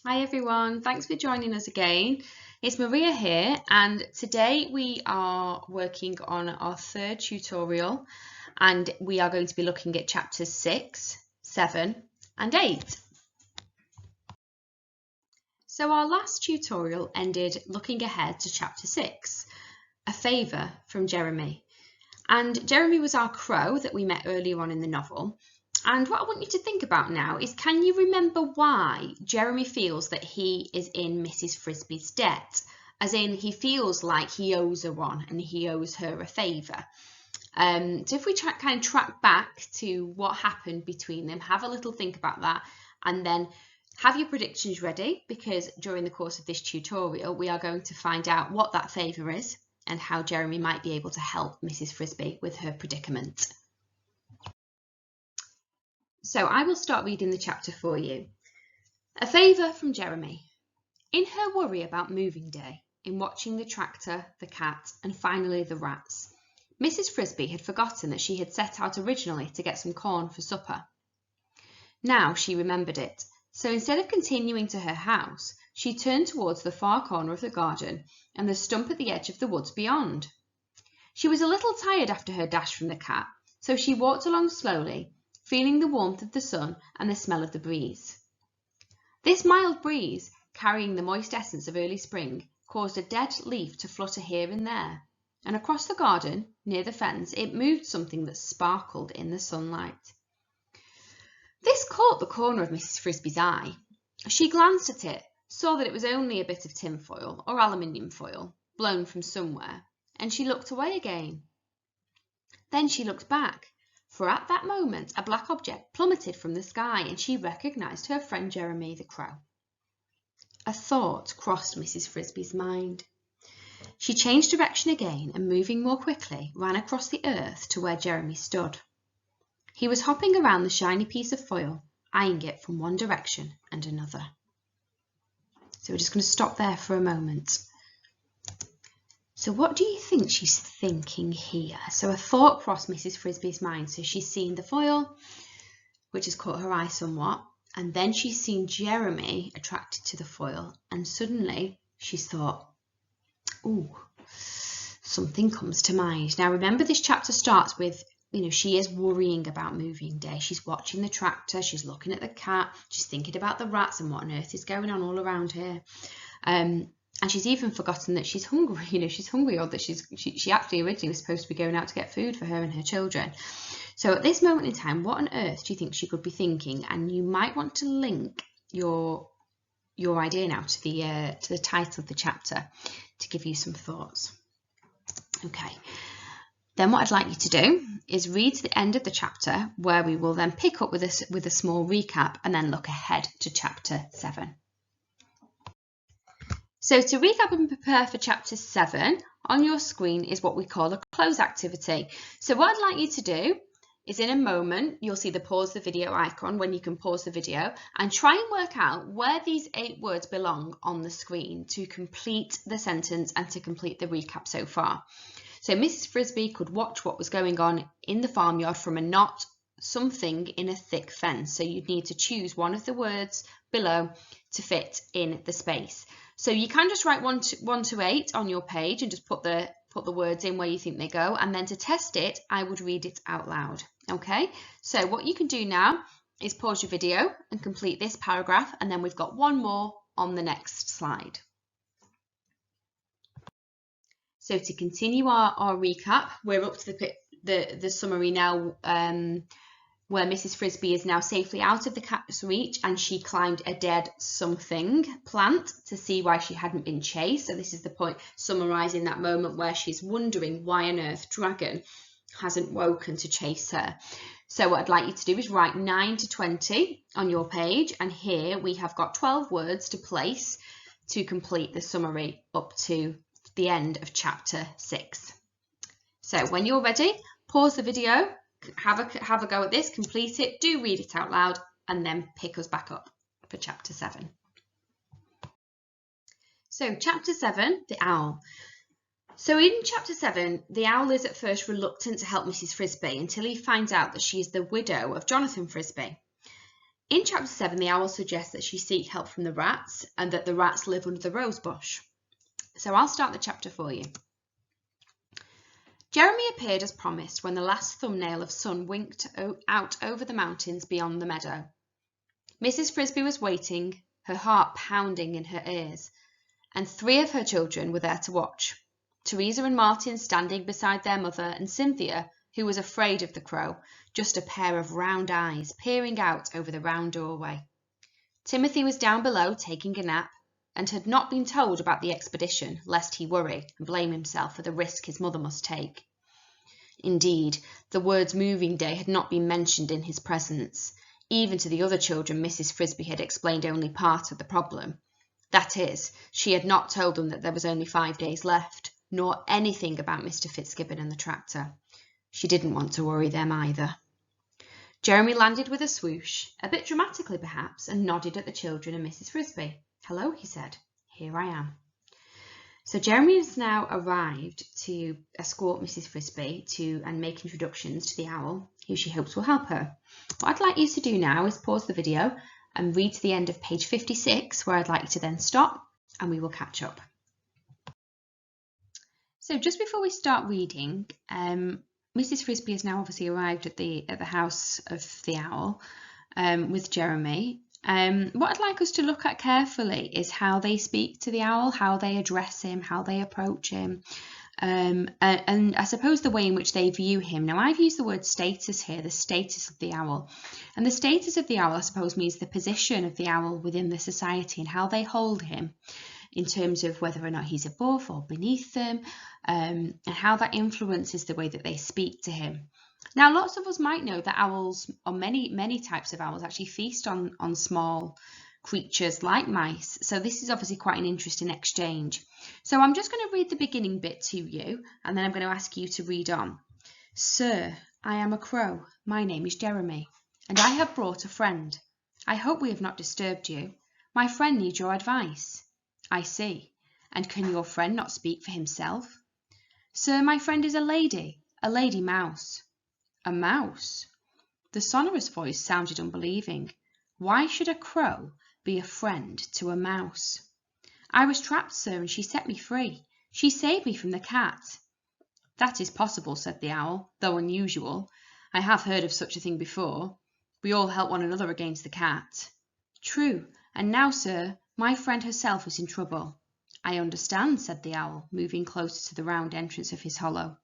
Hi everyone, thanks for joining us again. It's Maria here, and today we are working on our third tutorial, and we are going to be looking at chapters 6, 7 and 8. So our last tutorial ended looking ahead to chapter 6, a favour from Jeremy. And Jeremy was our crow that we met earlier on in the novel. And what I want you to think about now is, can you remember why Jeremy feels that he is in Mrs. Frisby's debt? As in, he feels like he owes her one and he owes her a favour. So if we kind of track back to what happened between them, have a little think about that, and then have your predictions ready, because during the course of this tutorial, we are going to find out what that favour is and how Jeremy might be able to help Mrs. Frisby with her predicament. So I will start reading the chapter for you. A favour from Jeremy. In her worry about moving day, in watching the tractor, the cat, and finally the rats, Mrs. Frisby had forgotten that she had set out originally to get some corn for supper. Now she remembered it, so instead of continuing to her house, she turned towards the far corner of the garden and the stump at the edge of the woods beyond. She was a little tired after her dash from the cat, so she walked along slowly, feeling the warmth of the sun and the smell of the breeze. This mild breeze, carrying the moist essence of early spring, caused a dead leaf to flutter here and there, and across the garden, near the fence, it moved something that sparkled in the sunlight. This caught the corner of Mrs. Frisby's eye. She glanced at it, saw that it was only a bit of tin foil or aluminium foil, blown from somewhere, and she looked away again. Then she looked back, for at that moment a black object plummeted from the sky, and she recognised her friend Jeremy the crow. A thought crossed Mrs. Frisby's mind. She changed direction again and, moving more quickly, ran across the earth to where Jeremy stood. He was hopping around the shiny piece of foil, eyeing it from one direction and another. So we're just going to stop there for a moment. So what do you think she's thinking here? So a thought crossed Mrs. Frisby's mind. So she's seen the foil, which has caught her eye somewhat, and then she's seen Jeremy attracted to the foil, and suddenly she's thought, ooh, something comes to mind. Now remember, this chapter starts with, she is worrying about moving day. She's watching the tractor, she's looking at the cat, she's thinking about the rats and what on earth is going on all around here. And she's even forgotten that she's hungry. She's hungry, or that she actually originally was supposed to be going out to get food for her and her children. So at this moment in time, what on earth do you think she could be thinking? And you might want to link your idea now to the title of the chapter to give you some thoughts. Okay. Then what I'd like you to do is read to the end of the chapter, where we will then pick up with a small recap and then look ahead to chapter 7. So to recap and prepare for chapter 7, on your screen is what we call a close activity. So what I'd like you to do is, in a moment, you'll see the pause the video icon when you can pause the video, and try and work out where these 8 words belong on the screen to complete the sentence and to complete the recap so far. So Mrs. Frisby could watch what was going on in the farmyard from a knot, something in a thick fence. So you'd need to choose one of the words below to fit in the space. So you can just write 1 to 8 on your page and just put the words in where you think they go. And then to test it, I would read it out loud. Okay, so what you can do now is pause your video and complete this paragraph, and then we've got one more on the next slide. So to continue our recap, we're up to the summary now, where Mrs. Frisby is now safely out of the cat's reach, and she climbed a dead something plant to see why she hadn't been chased. So this is the point summarising that moment where she's wondering why on earth Dragon hasn't woken to chase her. So what I'd like you to do is write 9 to 20 on your page, and here we have got 12 words to place to complete the summary up to the end of chapter 6. So when you're ready, pause the video, have a go at this, complete it, do read it out loud, and then pick us back up for chapter 7. So chapter 7, the owl. So in chapter 7, the owl is at first reluctant to help Mrs. Frisby until he finds out that she is the widow of Jonathan Frisby. In chapter 7, the owl suggests that she seek help from the rats and that the rats live under the rose bush. So I'll start the chapter for you. Jeremy appeared as promised when the last thumbnail of sun winked out over the mountains beyond the meadow. Mrs. Frisby was waiting, her heart pounding in her ears, and 3 of her children were there to watch. Teresa and Martin standing beside their mother, and Cynthia, who was afraid of the crow, just a pair of round eyes peering out over the round doorway. Timothy was down below taking a nap, and had not been told about the expedition, lest he worry and blame himself for the risk his mother must take. Indeed, the words moving day had not been mentioned in his presence. Even to the other children, Mrs. Frisby had explained only part of the problem. That is, she had not told them that there was only 5 days left, nor anything about Mr. Fitzgibbon and the tractor. She didn't want to worry them either. Jeremy landed with a swoosh, a bit dramatically perhaps, and nodded at the children and Mrs. Frisby. "Hello," he said. "Here I am." So Jeremy has now arrived to escort Mrs. Frisby and make introductions to the owl, who she hopes will help her. What I'd like you to do now is pause the video and read to the end of page 56, where I'd like you to then stop, and we will catch up. So just before we start reading, Mrs. Frisby has now obviously arrived at the house of the owl with Jeremy. What I'd like us to look at carefully is how they speak to the owl, how they address him, how they approach him, and I suppose the way in which they view him. Now, I've used the word status here, the status of the owl. And the status of the owl, I suppose, means the position of the owl within the society and how they hold him in terms of whether or not he's above or beneath them, and how that influences the way that they speak to him. Now, lots of us might know that owls, or many types of owls, actually feast on small creatures like mice. So this is obviously quite an interesting exchange. So I'm just going to read the beginning bit to you, and then I'm going to ask you to read on. "Sir, I am a crow. My name is Jeremy, and I have brought a friend. I hope we have not disturbed you. My friend needs your advice." "I see. And can your friend not speak for himself?" "Sir, my friend is a lady mouse." "A mouse?" The sonorous voice sounded unbelieving. Why should a crow be a friend to a mouse? "I was trapped, sir, and she set me free. She saved me from the cat." "That is possible," said the owl, "though unusual. I have heard of such a thing before. We all help one another against the cat." "True, and now, sir, my friend herself is in trouble." "I understand," said the owl, moving closer to the round entrance of his hollow.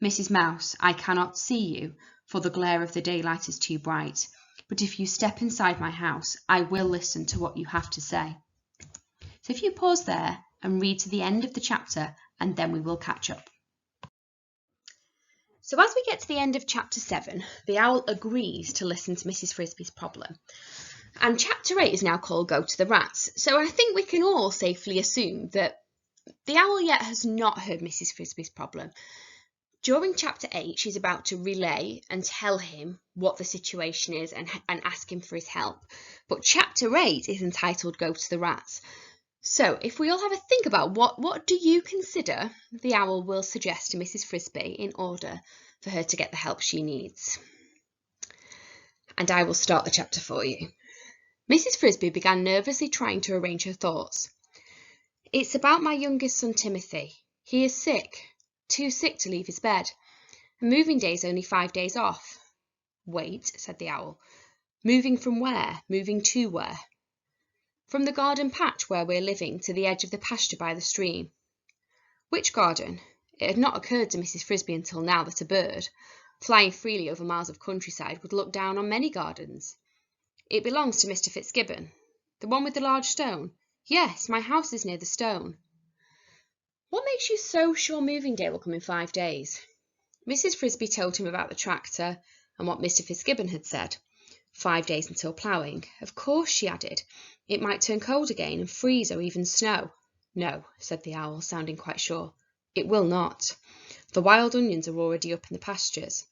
"Mrs. Mouse, I cannot see you, for the glare of the daylight is too bright, but if you step inside my house, I will listen to what you have to say." So if you pause there and read to the end of the chapter, and then we will catch up. So as we get to the end of chapter 7, the owl agrees to listen to Mrs. Frisby's problem. And chapter 8 is now called Go to the Rats. So I think we can all safely assume that the owl yet has not heard Mrs. Frisby's problem. During chapter 8, she's about to relay and tell him what the situation is and ask him for his help. But chapter 8 is entitled Go to the Rats. So if we all have a think about what do you consider the owl will suggest to Mrs. Frisby in order for her to get the help she needs. And I will start the chapter for you. Mrs. Frisby began nervously trying to arrange her thoughts. "It's about my youngest son, Timothy. He is sick. Too sick to leave his bed. And moving day is only 5 days off." "Wait," said the owl. "Moving from where? Moving to where?" "From the garden patch where we're living to the edge of the pasture by the stream." Which garden? It had not occurred to Mrs. Frisby until now that a bird, flying freely over miles of countryside, would look down on many gardens. "It belongs to Mr. Fitzgibbon." "The one with the large stone?" "Yes, my house is near the stone." "What makes you so sure moving day will come in 5 days?" Mrs. Frisby told him about the tractor and what Mr. Fitzgibbon had said. 5 days until ploughing. Of course, she added, it might turn cold again and freeze or even snow. "No," said the owl, sounding quite sure. "It will not. The wild onions are already up in the pastures."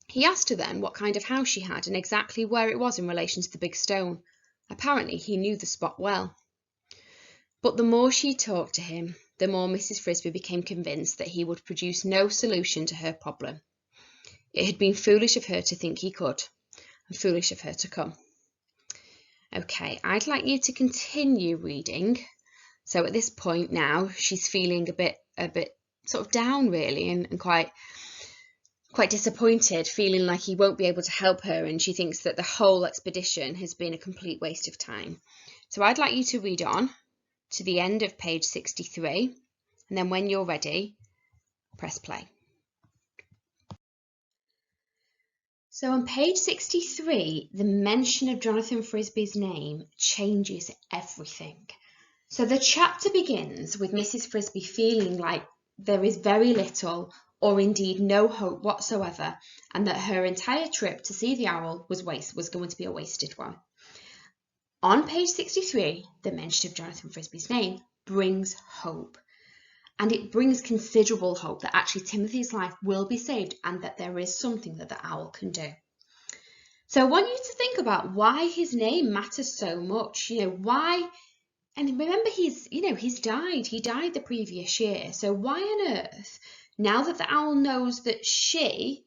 He asked her then what kind of house she had and exactly where it was in relation to the big stone. Apparently he knew the spot well. But the more she talked to him, the more Mrs. Frisby became convinced that he would produce no solution to her problem. It had been foolish of her to think he could, and foolish of her to come. Okay, I'd like you to continue reading. So at this point now, she's feeling a bit sort of down really, and quite disappointed, feeling like he won't be able to help her, and she thinks that the whole expedition has been a complete waste of time. So I'd like you to read on to the end of page 63, and then when you're ready, press play. So on page 63, the mention of Jonathan Frisby's name changes everything. So the chapter begins with Mrs. Frisby feeling like there is very little or indeed no hope whatsoever, and that her entire trip to see the owl was going to be a wasted one. On page 63, the mention of Jonathan Frisby's name brings hope. And it brings considerable hope that actually Timothy's life will be saved and that there is something that the owl can do. So I want you to think about why his name matters so much. Why, and remember he's died. He died the previous year. So why on earth, now that the owl knows that she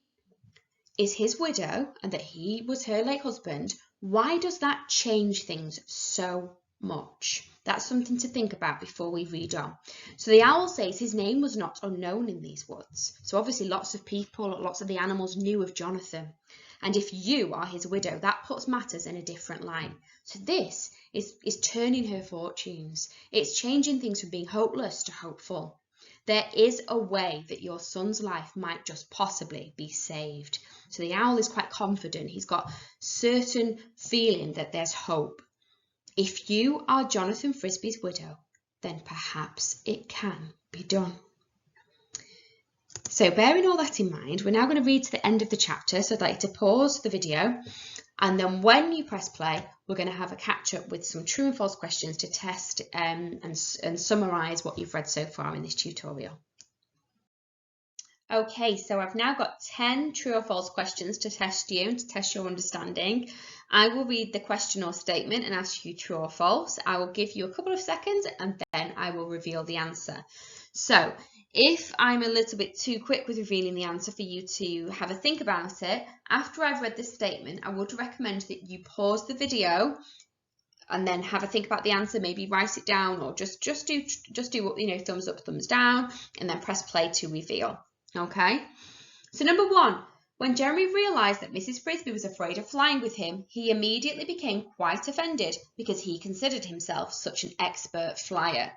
is his widow and that he was her late husband, why does that change things so much? That's something to think about before we read on. So the owl says his name was not unknown in these woods. So obviously lots of people, lots of the animals knew of Jonathan. And if you are his widow, that puts matters in a different light. So this is turning her fortunes. It's changing things from being hopeless to hopeful. There is a way that your son's life might just possibly be saved. So the owl is quite confident. He's got certain feeling that there's hope. If you are Jonathan Frisby's widow, then perhaps it can be done. So bearing all that in mind, we're now going to read to the end of the chapter. So I'd like you to pause the video, and then when you press play, we're going to have a catch up with some true and false questions to test and summarise what you've read so far in this tutorial. Okay, so I've now got 10 true or false questions to test you and to test your understanding. I will read the question or statement and ask you true or false. I will give you a couple of seconds and then I will reveal the answer. So if I'm a little bit too quick with revealing the answer for you to have a think about it, after I've read the statement, I would recommend that you pause the video and then have a think about the answer, maybe write it down, or just do thumbs up, thumbs down, and then press play to reveal. Okay, so number 1, when Jeremy realised that Mrs. Frisby was afraid of flying with him, he immediately became quite offended because he considered himself such an expert flyer.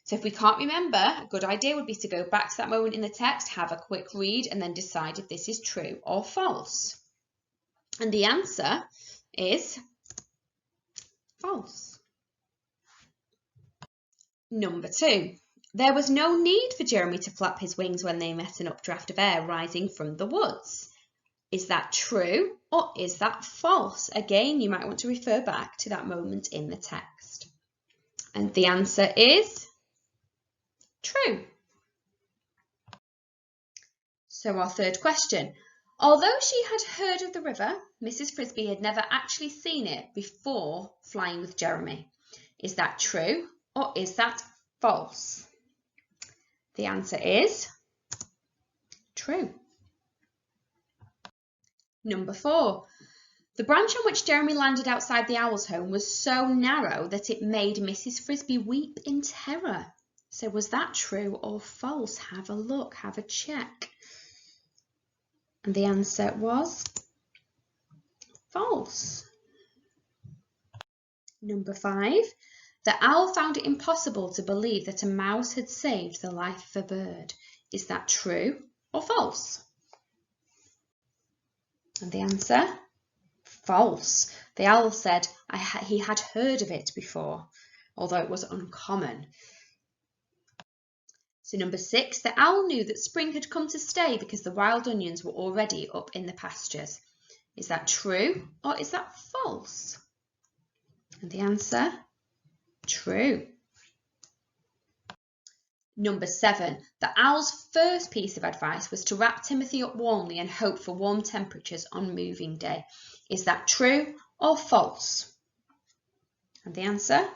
So if we can't remember, a good idea would be to go back to that moment in the text, have a quick read, and then decide if this is true or false. And the answer is false. Number 2. There was no need for Jeremy to flap his wings when they met an updraft of air rising from the woods. Is that true or is that false? Again, you might want to refer back to that moment in the text. And the answer is true. So our third question. Although she had heard of the river, Mrs. Frisby had never actually seen it before flying with Jeremy. Is that true or is that false? The answer is true. Number 4. The branch on which Jeremy landed outside the owl's home was so narrow that it made Mrs. Frisby weep in terror. So was that true or false? Have a look, have a check. And the answer was false. Number 5. The owl found it impossible to believe that a mouse had saved the life of a bird. Is that true or false? And the answer? False. The owl said he had heard of it before, although it was uncommon. So number 6, the owl knew that spring had come to stay because the wild onions were already up in the pastures. Is that true or is that false? And the answer? True. Number 7, the owl's first piece of advice was to wrap Timothy up warmly and hope for warm temperatures on moving day. Is that true or false? And the answer?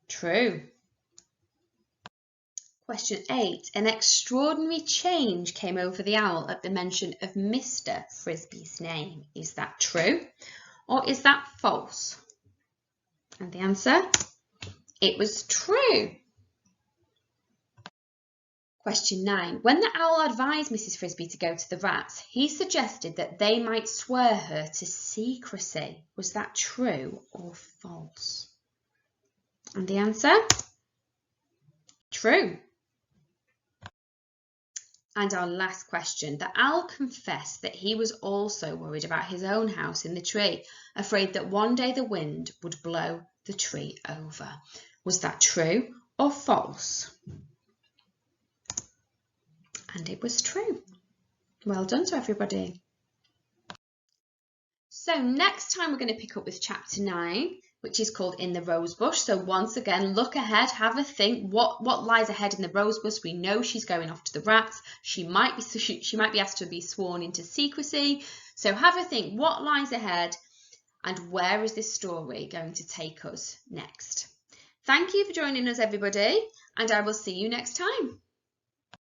True. Question 8, an extraordinary change came over the owl at the mention of Mr. Frisby's name. Is that true or is that false? And the answer, it was true. Question 9. When the owl advised Mrs. Frisby to go to the rats, he suggested that they might swear her to secrecy. Was that true or false? And the answer, true. And our last question. The owl confessed that he was also worried about his own house in the tree, afraid that one day the wind would blow the tree over. Was that true or false? And it was true. Well done to everybody. So next time we're going to pick up with chapter 9, which is called In the Rosebush. So once again, look ahead, have a think. What lies ahead in the rosebush? We know she's going off to the rats. She might be asked to be sworn into secrecy. So have a think. What lies ahead, and where is this story going to take us next? Thank you for joining us, everybody, and I will see you next time.